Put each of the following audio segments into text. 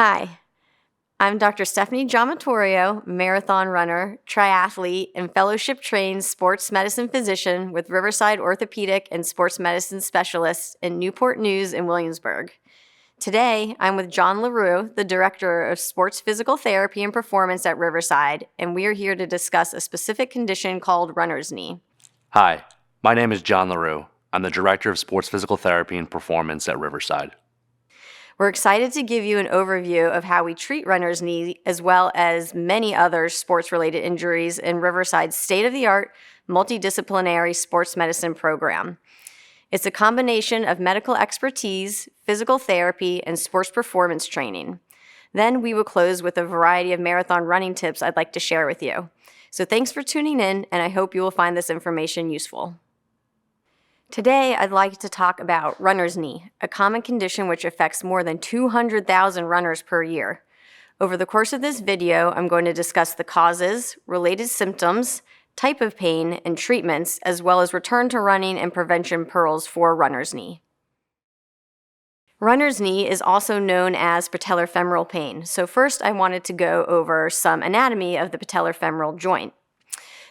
Hi, I'm Dr. Stephanie Giammittorio, marathon runner, triathlete, and fellowship-trained sports medicine physician with Riverside Orthopedic and sports medicine specialist in Newport News in Williamsburg. Today, I'm with John LaRue, the Director of Sports Physical Therapy and Performance at Riverside, and we are here to discuss a specific condition called runner's knee. Hi, my name is John LaRue. I'm the Director of Sports Physical Therapy and Performance at Riverside. We're excited to give you an overview of how we treat runner's knee, as well as many other sports-related injuries in Riverside's state-of-the-art multidisciplinary sports medicine program. It's a combination of medical expertise, physical therapy, and sports performance training. Then we will close with a variety of marathon running tips I'd like to share with you. So thanks for tuning in, and I hope you will find this information useful. Today, I'd like to talk about runner's knee, a common condition which affects more than 200,000 runners per year. Over the course of this video, I'm going to discuss the causes, related symptoms, type of pain, and treatments, as well as return to running and prevention pearls for runner's knee. Runner's knee is also known as patellofemoral pain. So first, I wanted to go over some anatomy of the patellofemoral joint.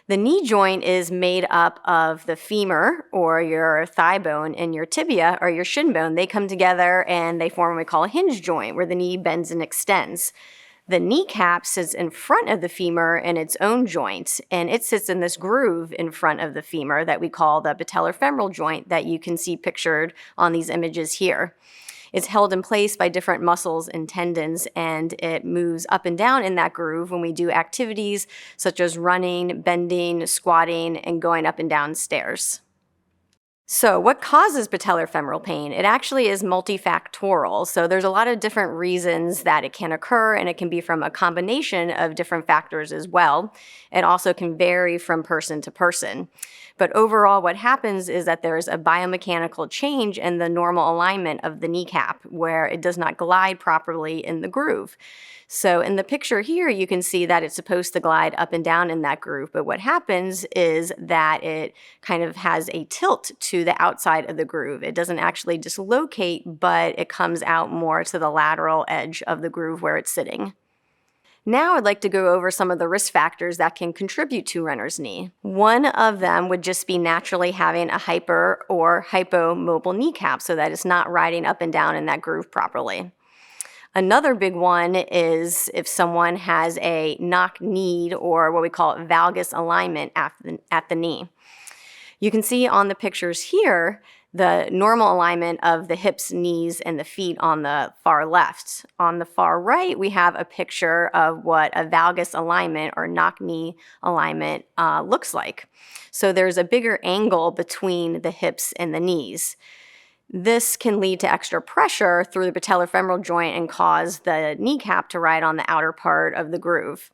The knee joint is made up of the femur, or your thigh bone, and your tibia, or your shin bone. They come together and they form what we call a hinge joint, where the knee bends and extends. The kneecap sits in front of the femur in its own joint, and it sits in this groove in front of the femur that we call the patellofemoral joint that you can see pictured on these images here. It's held in place by different muscles and tendons, and it moves up and down in that groove when we do activities such as running, bending, squatting, and going up and down stairs. So what causes patellofemoral pain? It actually is multifactorial. So there's a lot of different reasons that it can occur, and it can be from a combination of different factors as well. It also can vary from person to person. But overall, what happens is that there's a biomechanical change in the normal alignment of the kneecap, where it does not glide properly in the groove. So in the picture here, you can see that it's supposed to glide up and down in that groove, but what happens is that it kind of has a tilt to the outside of the groove. It doesn't actually dislocate, but it comes out more to the lateral edge of the groove where it's sitting. Now I'd like to go over some of the risk factors that can contribute to runner's knee. One of them would just be naturally having a hyper or hypomobile kneecap so that it's not riding up and down in that groove properly. Another big one is if someone has a knock-kneed, or what we call valgus alignment at the knee. You can see on the pictures here the normal alignment of the hips, knees, and the feet on the far left. On the far right, we have a picture of what a valgus alignment or knock-knee alignment looks like. So there's a bigger angle between the hips and the knees. This can lead to extra pressure through the patellofemoral joint and cause the kneecap to ride on the outer part of the groove.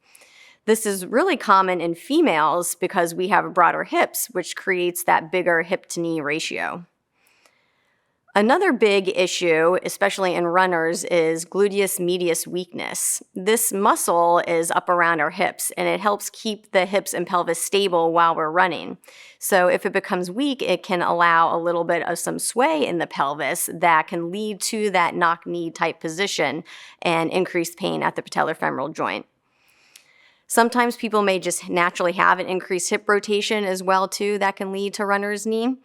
This is really common in females because we have broader hips, which creates that bigger hip-to-knee ratio. Another big issue, especially in runners, is gluteus medius weakness. This muscle is up around our hips, and it helps keep the hips and pelvis stable while we're running. So if it becomes weak, it can allow a little bit of some sway in the pelvis that can lead to that knock-knee type position and increased pain at the patellofemoral joint. Sometimes people may just naturally have an increased hip rotation as well too that can lead to runner's knee.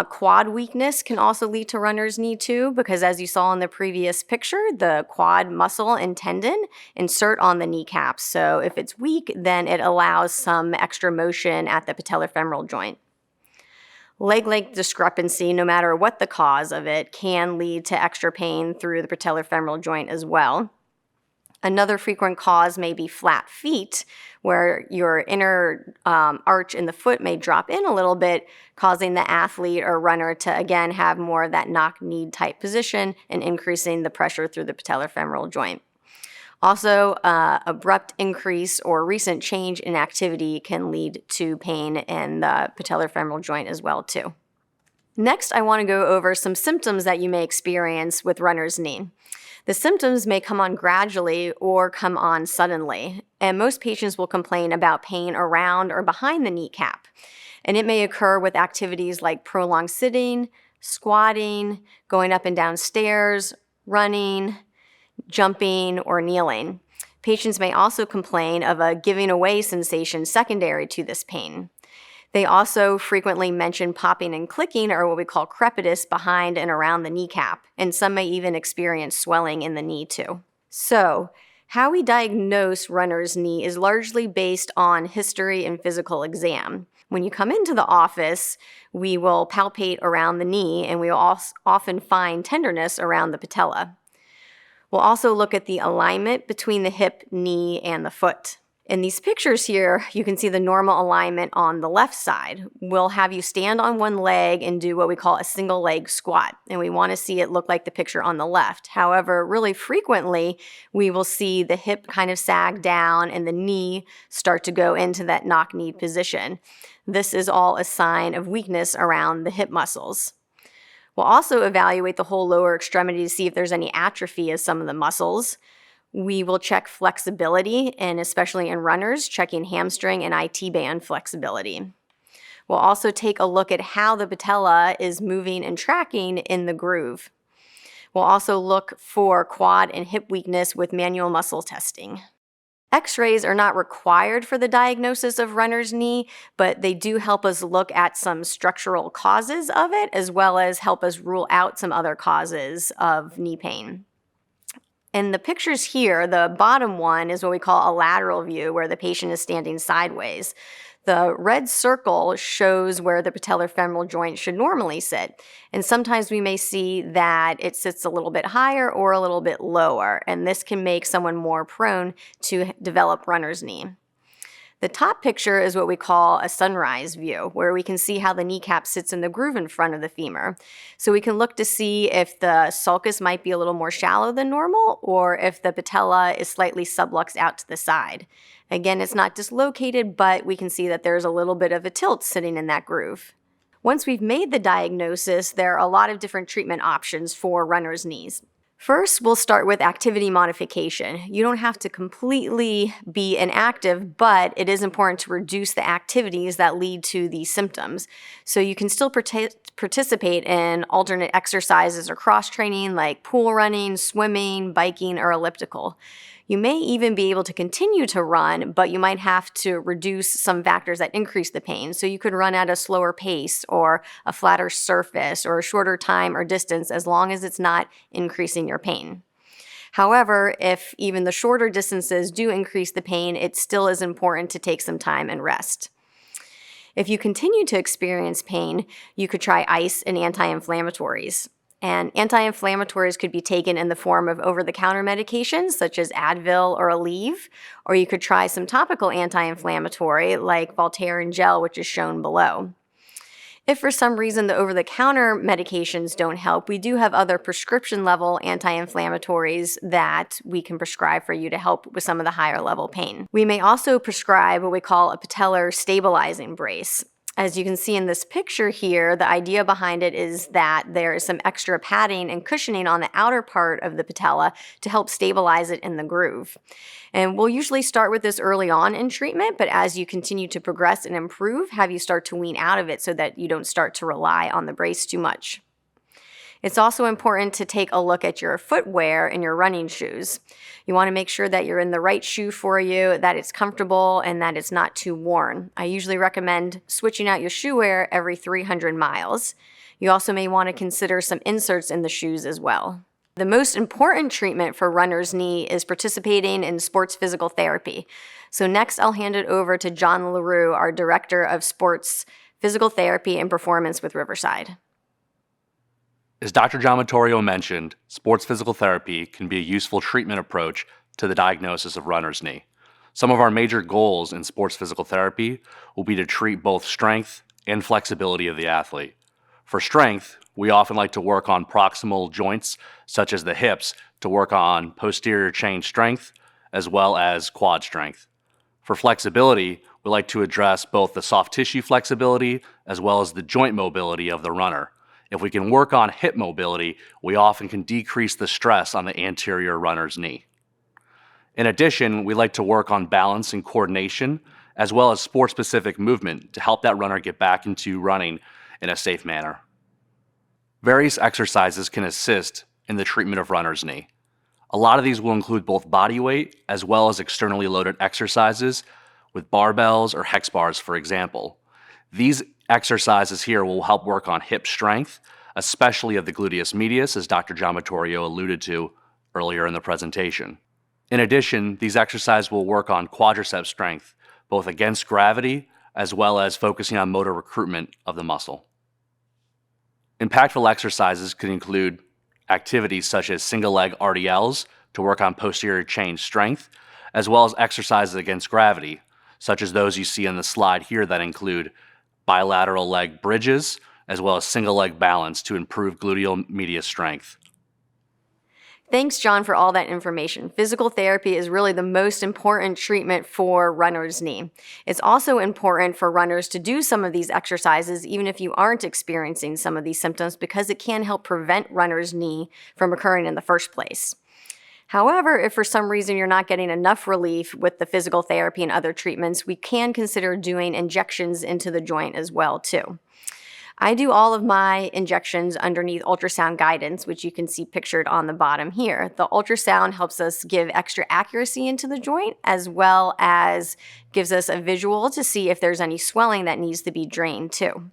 Quad weakness can also lead to runner's knee too, because as you saw in the previous picture, the quad muscle and tendon insert on the kneecap. So if it's weak, then it allows some extra motion at the patellofemoral joint. Leg length discrepancy, no matter what the cause of it, can lead to extra pain through the patellofemoral joint as well. Another frequent cause may be flat feet, where your inner arch in the foot may drop in a little bit, causing the athlete or runner to again have more of that knock-knee type position and increasing the pressure through the patellofemoral joint. Also, abrupt increase or recent change in activity can lead to pain in the patellofemoral joint as well too. Next, I want to go over some symptoms that you may experience with runner's knee. The symptoms may come on gradually or come on suddenly, and most patients will complain about pain around or behind the kneecap. And it may occur with activities like prolonged sitting, squatting, going up and down stairs, running, jumping, or kneeling. Patients may also complain of a giving away sensation secondary to this pain. They also frequently mention popping and clicking, or what we call crepitus, behind and around the kneecap, and some may even experience swelling in the knee too. So, how we diagnose runner's knee is largely based on history and physical exam. When you come into the office, we will palpate around the knee, and we will often find tenderness around the patella. We'll also look at the alignment between the hip, knee, and the foot. In these pictures here, you can see the normal alignment on the left side. We'll have you stand on one leg and do what we call a single leg squat, and we want to see it look like the picture on the left. However, really frequently, we will see the hip kind of sag down and the knee start to go into that knock-knee position. This is all a sign of weakness around the hip muscles. We'll also evaluate the whole lower extremity to see if there's any atrophy of some of the muscles. We will check flexibility, and especially in runners, checking hamstring and IT band flexibility. We'll also take a look at how the patella is moving and tracking in the groove. We'll also look for quad and hip weakness with manual muscle testing. X-rays are not required for the diagnosis of runner's knee, but they do help us look at some structural causes of it, as well as help us rule out some other causes of knee pain. In the pictures here, the bottom one is what we call a lateral view, where the patient is standing sideways. The red circle shows where the patellar femoral joint should normally sit, and sometimes we may see that it sits a little bit higher or a little bit lower, and this can make someone more prone to develop runner's knee. The top picture is what we call a sunrise view, where we can see how the kneecap sits in the groove in front of the femur. So we can look to see if the sulcus might be a little more shallow than normal, or if the patella is slightly subluxed out to the side. Again, it's not dislocated, but we can see that there's a little bit of a tilt sitting in that groove. Once we've made the diagnosis, there are a lot of different treatment options for runner's knees. First, we'll start with activity modification. You don't have to completely be inactive, but it is important to reduce the activities that lead to these symptoms. So you can still participate in alternate exercises or cross-training like pool running, swimming, biking, or elliptical. You may even be able to continue to run, but you might have to reduce some factors that increase the pain. So you could run at a slower pace or a flatter surface or a shorter time or distance, as long as it's not increasing your pain. However, if even the shorter distances do increase the pain, it still is important to take some time and rest. If you continue to experience pain, you could try ice and anti-inflammatories. And anti-inflammatories could be taken in the form of over-the-counter medications such as Advil or Aleve, or you could try some topical anti-inflammatory like Voltaren gel, which is shown below. If for some reason the over-the-counter medications don't help, we do have other prescription-level anti-inflammatories that we can prescribe for you to help with some of the higher-level pain. We may also prescribe what we call a patellar stabilizing brace. As you can see in this picture here, the idea behind it is that there is some extra padding and cushioning on the outer part of the patella to help stabilize it in the groove. And we'll usually start with this early on in treatment, but as you continue to progress and improve, have you start to wean out of it so that you don't start to rely on the brace too much. It's also important to take a look at your footwear and your running shoes. You want to make sure that you're in the right shoe for you, that it's comfortable, and that it's not too worn. I usually recommend switching out your shoe wear every 300 miles. You also may want to consider some inserts in the shoes as well. The most important treatment for runner's knee is participating in sports physical therapy. So next I'll hand it over to John LaRue, our Director of Sports Physical Therapy and Performance with Riverside. As Dr. Giammittorio mentioned, sports physical therapy can be a useful treatment approach to the diagnosis of runner's knee. Some of our major goals in sports physical therapy will be to treat both strength and flexibility of the athlete. For strength, we often like to work on proximal joints, such as the hips, to work on posterior chain strength, as well as quad strength. For flexibility, we like to address both the soft tissue flexibility as well as the joint mobility of the runner. If we can work on hip mobility, we often can decrease the stress on the anterior runner's knee. In addition, we like to work on balance and coordination, as well as sport-specific movement to help that runner get back into running in a safe manner. Various exercises can assist in the treatment of runner's knee. A lot of these will include both body weight as well as externally loaded exercises with barbells or hex bars, for example. These exercises here will help work on hip strength, especially of the gluteus medius, as Dr. Giammittorio alluded to earlier in the presentation. In addition, these exercises will work on quadricep strength, both against gravity as well as focusing on motor recruitment of the muscle. Impactful exercises can include activities such as single leg RDLs to work on posterior chain strength, as well as exercises against gravity, such as those you see on the slide here that include bilateral leg bridges, as well as single leg balance to improve gluteal medius strength. Thanks, John, for all that information. Physical therapy is really the most important treatment for runner's knee. It's also important for runners to do some of these exercises even if you aren't experiencing some of these symptoms, because it can help prevent runner's knee from occurring in the first place. However, if for some reason you're not getting enough relief with the physical therapy and other treatments, we can consider doing injections into the joint as well, too. I do all of my injections underneath ultrasound guidance, which you can see pictured on the bottom here. The ultrasound helps us give extra accuracy into the joint, as well as gives us a visual to see if there's any swelling that needs to be drained too.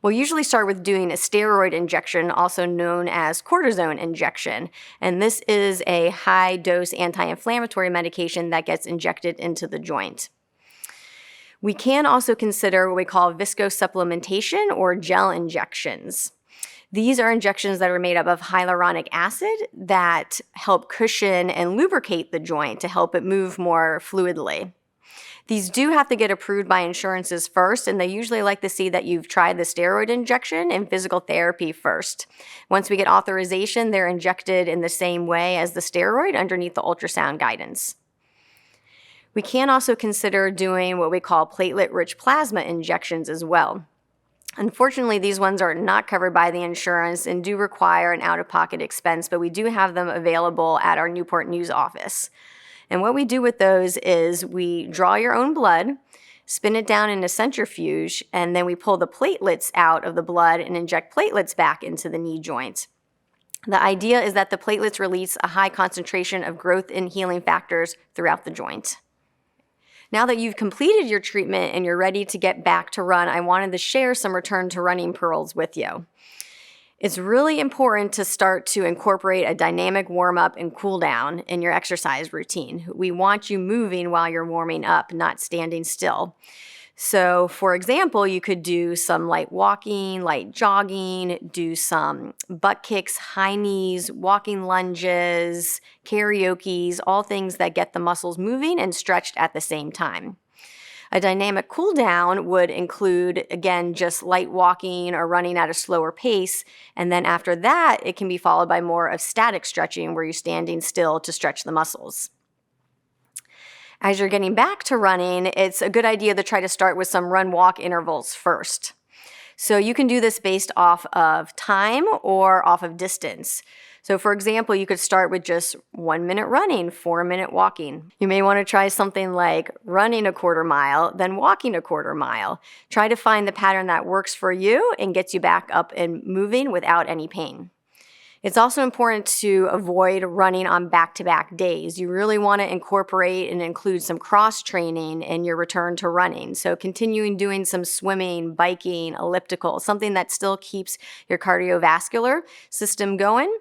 We'll usually start with doing a steroid injection, also known as cortisone injection. And this is a high-dose anti-inflammatory medication that gets injected into the joint. We can also consider what we call viscosupplementation or gel injections. These are injections that are made up of hyaluronic acid that help cushion and lubricate the joint to help it move more fluidly. These do have to get approved by insurances first, and they usually like to see that you've tried the steroid injection and physical therapy first. Once we get authorization, they're injected in the same way as the steroid underneath the ultrasound guidance. We can also consider doing what we call platelet-rich plasma injections as well. Unfortunately, these ones are not covered by the insurance and do require an out-of-pocket expense, but we do have them available at our Newport News office. And what we do with those is we draw your own blood, spin it down in a centrifuge, and then we pull the platelets out of the blood and inject platelets back into the knee joint. The idea is that the platelets release a high concentration of growth and healing factors throughout the joint. Now that you've completed your treatment and you're ready to get back to run, I wanted to share some return to running pearls with you. It's really important to start to incorporate a dynamic warm-up and cool-down in your exercise routine. We want you moving while you're warming up, not standing still. So, for example, you could do some light walking, light jogging, do some butt kicks, high knees, walking lunges, karaokes, all things that get the muscles moving and stretched at the same time. A dynamic cool down would include, again, just light walking or running at a slower pace. And then after that, it can be followed by more of static stretching where you're standing still to stretch the muscles. As you're getting back to running, it's a good idea to try to start with some run-walk intervals first. So you can do this based off of time or off of distance. So for example, you could start with just 1 minute running, 4 minute walking. You may want to try something like running a quarter mile, then walking a quarter mile. Try to find the pattern that works for you and gets you back up and moving without any pain. It's also important to avoid running on back-to-back days. You really want to incorporate and include some cross-training in your return to running. So continuing doing some swimming, biking, elliptical, something that still keeps your cardiovascular system going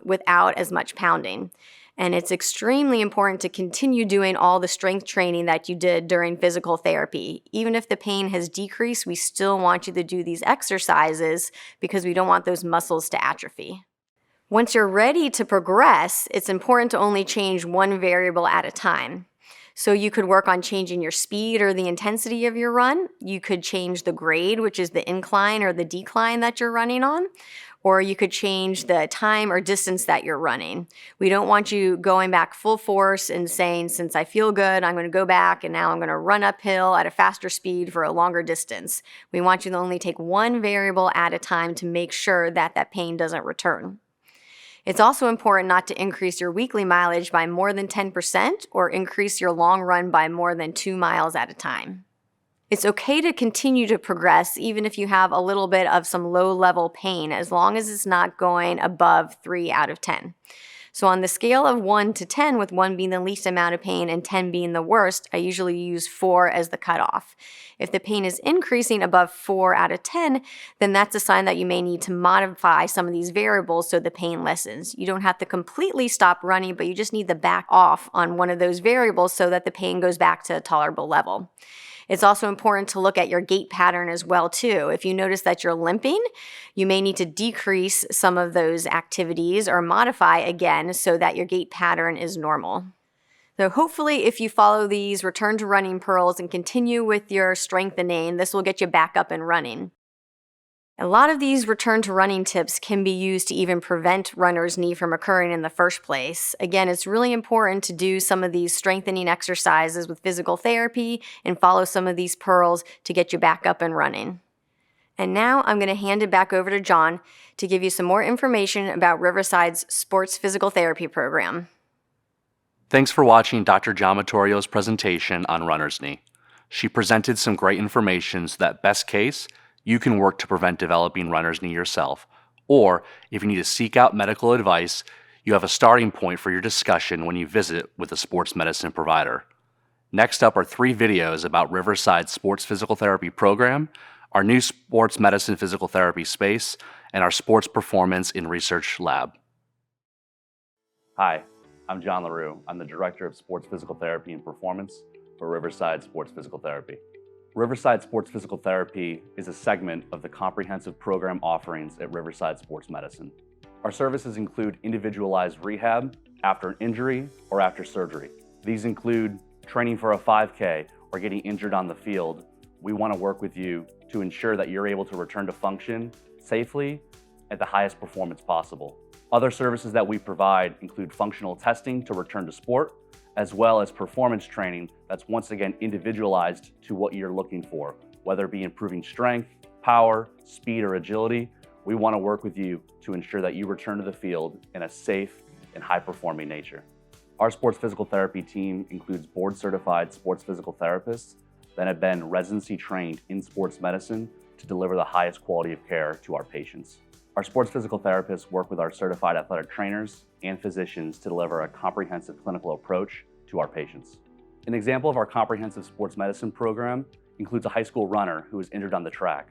without as much pounding. And it's extremely important to continue doing all the strength training that you did during physical therapy. Even if the pain has decreased, we still want you to do these exercises because we don't want those muscles to atrophy. Once you're ready to progress, it's important to only change one variable at a time. So you could work on changing your speed or the intensity of your run. You could change the grade, which is the incline or the decline that you're running on. Or you could change the time or distance that you're running. We don't want you going back full force and saying, since I feel good, I'm going to go back and now I'm going to run uphill at a faster speed for a longer distance. We want you to only take one variable at a time to make sure that that pain doesn't return. It's also important not to increase your weekly mileage by more than 10% or increase your long run by more than 2 miles at a time. It's okay to continue to progress even if you have a little bit of some low-level pain, as long as it's not going above 3 out of 10. So on the scale of 1 to 10, with 1 being the least amount of pain and 10 being the worst, I usually use 4 as the cutoff. If the pain is increasing above 4 out of 10, then that's a sign that you may need to modify some of these variables so the pain lessens. You don't have to completely stop running, but you just need to back off on one of those variables so that the pain goes back to a tolerable level. It's also important to look at your gait pattern as well too. If you notice that you're limping, you may need to decrease some of those activities or modify again so that your gait pattern is normal. So hopefully if you follow these return to running pearls and continue with your strengthening, this will get you back up and running. A lot of these return to running tips can be used to even prevent runner's knee from occurring in the first place. Again, it's really important to do some of these strengthening exercises with physical therapy and follow some of these pearls to get you back up and running. And now I'm going to hand it back over to John to give you some more information about Riverside's sports physical therapy program. Thanks for watching Dr. Giammittorio's presentation on runner's knee. She presented some great information so that best case, you can work to prevent developing runner's knee yourself. Or if you need to seek out medical advice, you have a starting point for your discussion when you visit with a sports medicine provider. Next up are 3 videos about Riverside's sports physical therapy program, our new sports medicine physical therapy space, and our sports performance in research lab. Hi, I'm John LaRue. I'm the Director of Sports Physical Therapy and Performance for Riverside Sports Physical Therapy. Riverside Sports Physical Therapy is a segment of the comprehensive program offerings at Riverside Sports Medicine. Our services include individualized rehab after an injury or after surgery. These include training for a 5K or getting injured on the field. We want to work with you to ensure that you're able to return to function safely at the highest performance possible. Other services that we provide include functional testing to return to sport, as well as performance training that's once again individualized to what you're looking for, whether it be improving strength, power, speed, or agility. We want to work with you to ensure that you return to the field in a safe and high-performing nature. Our sports physical therapy team includes board-certified sports physical therapists that have been residency trained in sports medicine to deliver the highest quality of care to our patients. Our sports physical therapists work with our certified athletic trainers and physicians to deliver a comprehensive clinical approach to our patients. An example of our comprehensive sports medicine program includes a high school runner who is injured on the track.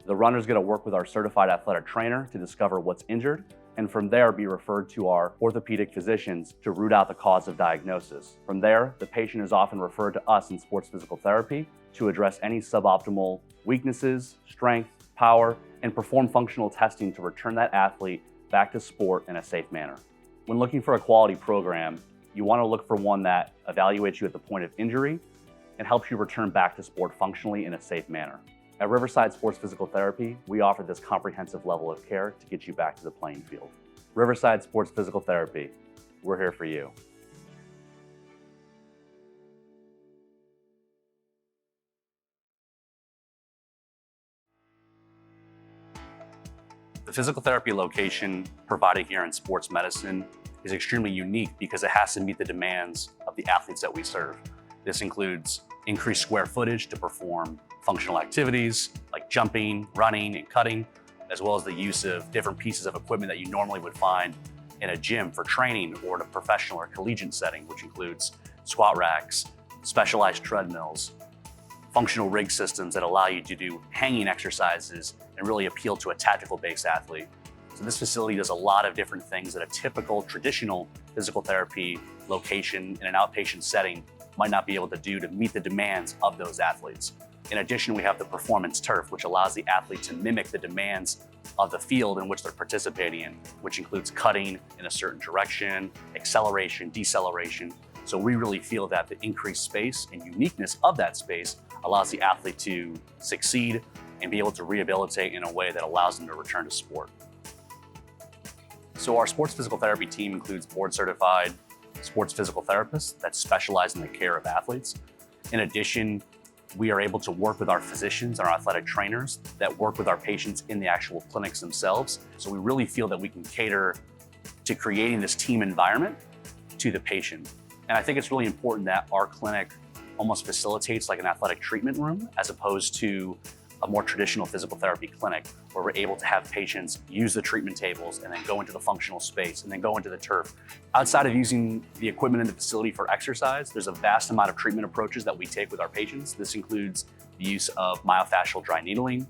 The runner is going to work with our certified athletic trainer to discover what's injured, and from there be referred to our orthopedic physicians to root out the cause of diagnosis. From there, the patient is often referred to us in sports physical therapy to address any suboptimal weaknesses, strength, power, and perform functional testing to return that athlete back to sport in a safe manner. When looking for a quality program, you want to look for one that evaluates you at the point of injury and helps you return back to sport functionally in a safe manner. At Riverside Sports Physical Therapy, we offer this comprehensive level of care to get you back to the playing field. Riverside Sports Physical Therapy, we're here for you. The physical therapy location provided here in sports medicine is extremely unique because it has to meet the demands of the athletes that we serve. This includes increased square footage to perform functional activities like jumping, running, and cutting, as well as the use of different pieces of equipment that you normally would find in a gym for training or in a professional or collegiate setting, which includes squat racks, specialized treadmills, functional rig systems that allow you to do hanging exercises and really appeal to a tactical-based athlete. So this facility does a lot of different things that a typical traditional physical therapy location in an outpatient setting might not be able to do to meet the demands of those athletes. In addition, we have the performance turf, which allows the athlete to mimic the demands of the field in which they're participating in, which includes cutting in a certain direction, acceleration, deceleration. So we really feel that the increased space and uniqueness of that space allows the athlete to succeed and be able to rehabilitate in a way that allows them to return to sport. So our sports physical therapy team includes board-certified sports physical therapists that specialize in the care of athletes. In addition, we are able to work with our physicians and our athletic trainers that work with our patients in the actual clinics themselves. So we really feel that we can cater to creating this team environment to the patient. And I think it's really important that our clinic almost facilitates like an athletic treatment room as opposed to a more traditional physical therapy clinic where we're able to have patients use the treatment tables and then go into the functional space and then go into the turf. Outside of using the equipment in the facility for exercise, there's a vast amount of treatment approaches that we take with our patients. This includes the use of myofascial dry needling.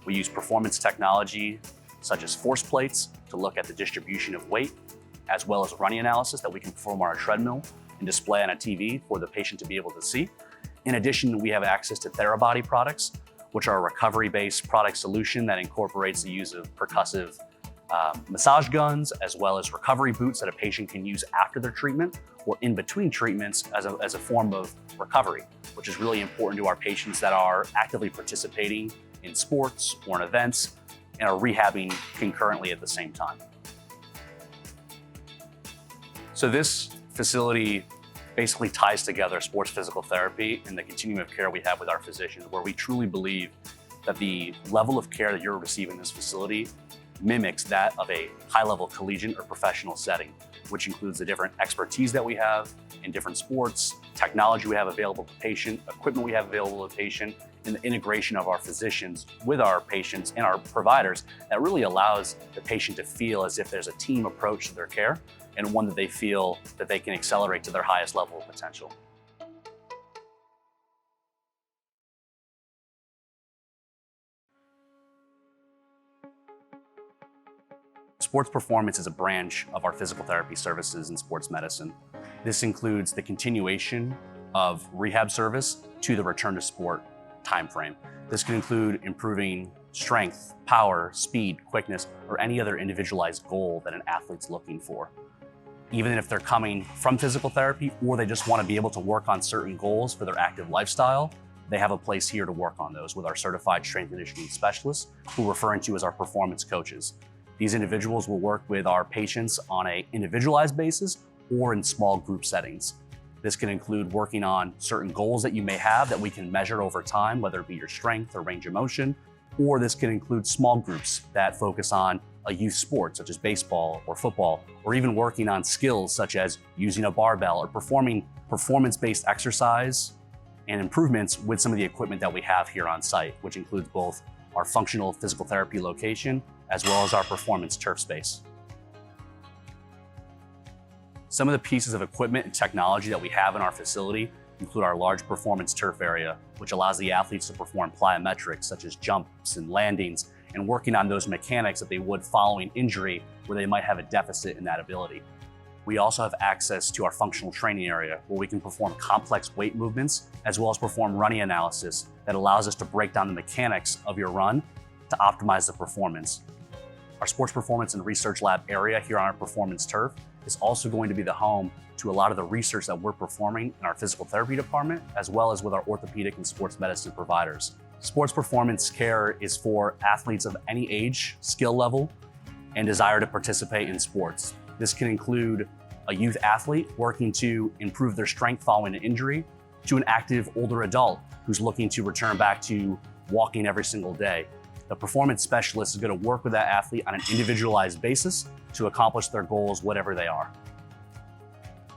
We use performance technology such as force plates to look at the distribution of weight, as well as running analysis that we can perform on our treadmill and display on a TV for the patient to be able to see. In addition, we have access to Therabody products, which are a recovery-based product solution that incorporates the use of percussive massage guns, as well as recovery boots that a patient can use after their treatment or in between treatments as a form of recovery, which is really important to our patients that are actively participating in sports or in events and are rehabbing concurrently at the same time. So this facility basically ties together sports physical therapy and the continuum of care we have with our physicians, where we truly believe that the level of care that you're receiving in this facility mimics that of a high-level collegiate or professional setting, which includes the different expertise that we have in different sports, technology we have available to patient, equipment we have available to patient, and the integration of our physicians with our patients and our providers that really allows the patient to feel as if there's a team approach to their care and one that they feel that they can accelerate to their highest level of potential. Sports performance is a branch of our physical therapy services in sports medicine. This includes the continuation of rehab service to the return to sport timeframe. This can include improving strength, power, speed, quickness, or any other individualized goal that an athlete's looking for. Even if they're coming from physical therapy or they just want to be able to work on certain goals for their active lifestyle, they have a place here to work on those with our certified strength and conditioning specialists, who we're referring to as our performance coaches. These individuals will work with our patients on an individualized basis or in small group settings. This can include working on certain goals that you may have that we can measure over time, whether it be your strength or range of motion, or this can include small groups that focus on a youth sport such as baseball or football, or even working on skills such as using a barbell or performing performance-based exercise and improvements with some of the equipment that we have here on site, which includes both our functional physical therapy location as well as our performance turf space. Some of the pieces of equipment and technology that we have in our facility include our large performance turf area, which allows the athletes to perform plyometrics such as jumps and landings, and working on those mechanics that they would following injury where they might have a deficit in that ability. We also have access to our functional training area where we can perform complex weight movements as well as perform running analysis that allows us to break down the mechanics of your run to optimize the performance. Our sports performance and research lab area here on our performance turf is also going to be the home to a lot of the research that we're performing in our physical therapy department, as well as with our orthopedic and sports medicine providers. Sports performance care is for athletes of any age, skill level, and desire to participate in sports. This can include a youth athlete working to improve their strength following an injury, to an active older adult who's looking to return back to walking every single day. The performance specialist is going to work with that athlete on an individualized basis to accomplish their goals, whatever they are.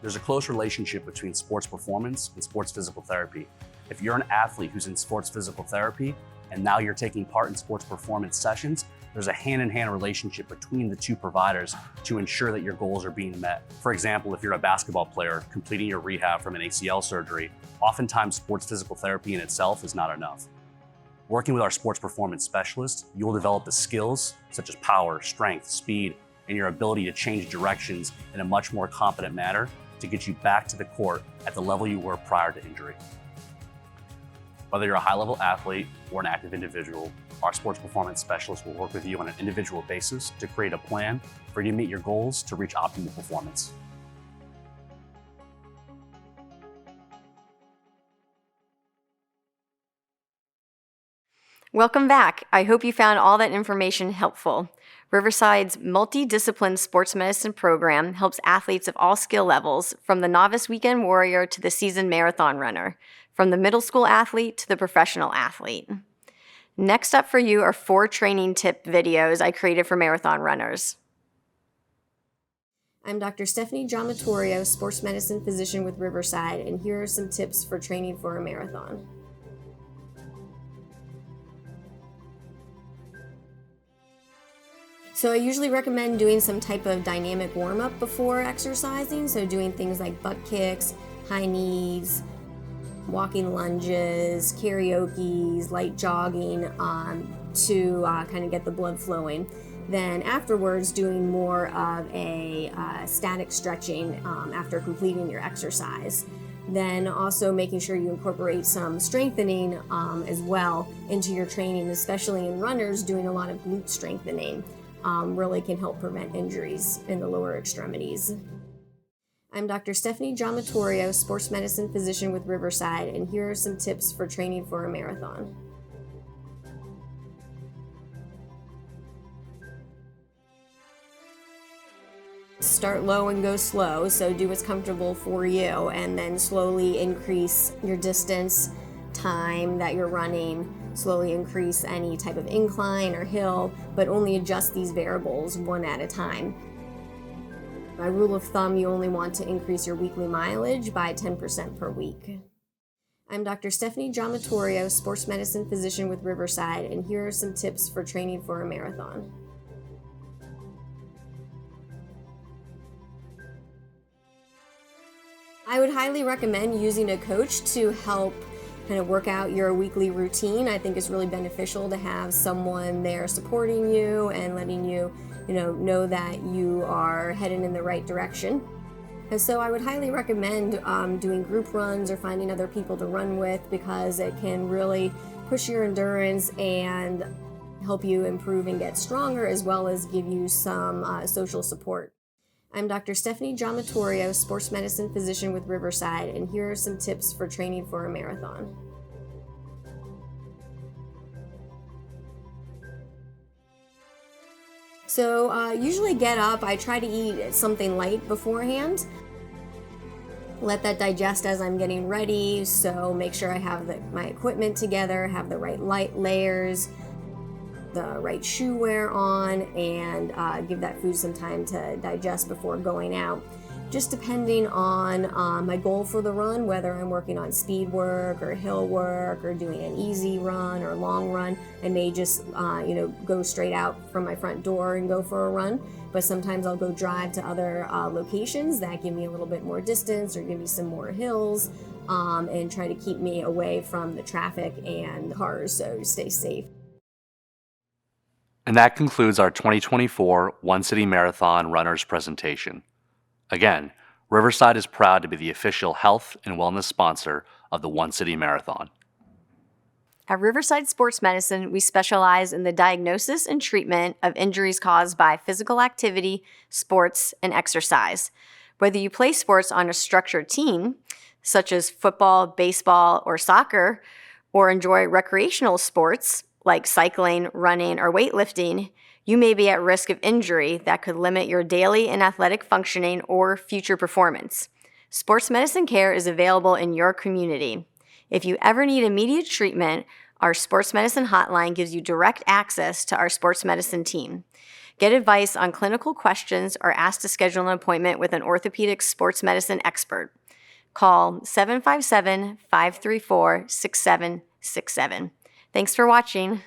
There's a close relationship between sports performance and sports physical therapy. If you're an athlete who's in sports physical therapy and now you're taking part in sports performance sessions, there's a hand-in-hand relationship between the two providers to ensure that your goals are being met. For example, if you're a basketball player completing your rehab from an ACL surgery, oftentimes sports physical therapy in itself is not enough. Working with our sports performance specialist, you'll develop the skills such as power, strength, speed, and your ability to change directions in a much more competent manner to get you back to the court at the level you were prior to injury. Whether you're a high-level athlete or an active individual, our sports performance specialist will work with you on an individual basis to create a plan for you to meet your goals to reach optimal performance. Welcome back. I hope you found all that information helpful. Riverside's multidisciplined sports medicine program helps athletes of all skill levels, from the novice weekend warrior to the seasoned marathon runner, from the middle school athlete to the professional athlete. Next up for you are 4 training tip videos I created for marathon runners. I'm Dr. Stephanie Giammittorio, sports medicine physician with Riverside, and here are some tips for training for a marathon. So I usually recommend doing some type of dynamic warm-up before exercising, so doing things like butt kicks, high knees, walking lunges, karaoke, light jogging to kind of get the blood flowing. Then afterwards, doing more of a static stretching after completing your exercise. Then also making sure you incorporate some strengthening as well into your training, especially in runners. Doing a lot of glute strengthening really can help prevent injuries in the lower extremities. I'm Dr. Stephanie Giammittorio, sports medicine physician with Riverside, and here are some tips for training for a marathon. Start low and go slow, so do what's comfortable for you, and then slowly increase your distance, time that you're running, slowly increase any type of incline or hill, but only adjust these variables one at a time. By rule of thumb, you only want to increase your weekly mileage by 10% per week. I'm Dr. Stephanie Giammittorio, sports medicine physician with Riverside, and here are some tips for training for a marathon. I would highly recommend using a coach to help kind of work out your weekly routine. I think it's really beneficial to have someone there supporting you and letting you, know that you are headed in the right direction. And so I would highly recommend doing group runs or finding other people to run with, because it can really push your endurance and help you improve and get stronger, as well as give you some social support. I'm Dr. Stephanie Giammittorio, sports medicine physician with Riverside, and here are some tips for training for a marathon. So usually get up, I try to eat something light beforehand. Let that digest as I'm getting ready, so make sure I have my equipment together, have the right light layers, the right shoe wear on, and give that food some time to digest before going out. Just depending on my goal for the run, whether I'm working on speed work or hill work or doing an easy run or long run, I may just go straight out from my front door and go for a run. But sometimes I'll go drive to other locations that give me a little bit more distance or give me some more hills, and try to keep me away from the traffic and cars, so stay safe. And that concludes our 2024 One City Marathon Runners presentation. Again, Riverside is proud to be the official health and wellness sponsor of the One City Marathon. At Riverside Sports Medicine, we specialize in the diagnosis and treatment of injuries caused by physical activity, sports, and exercise. Whether you play sports on a structured team, such as football, baseball, or soccer, or enjoy recreational sports like cycling, running, or weightlifting, you may be at risk of injury that could limit your daily and athletic functioning or future performance. Sports medicine care is available in your community. If you ever need immediate treatment, our sports medicine hotline gives you direct access to our sports medicine team. Get advice on clinical questions or ask to schedule an appointment with an orthopedic sports medicine expert. Call 757-534-6767. Thanks for watching.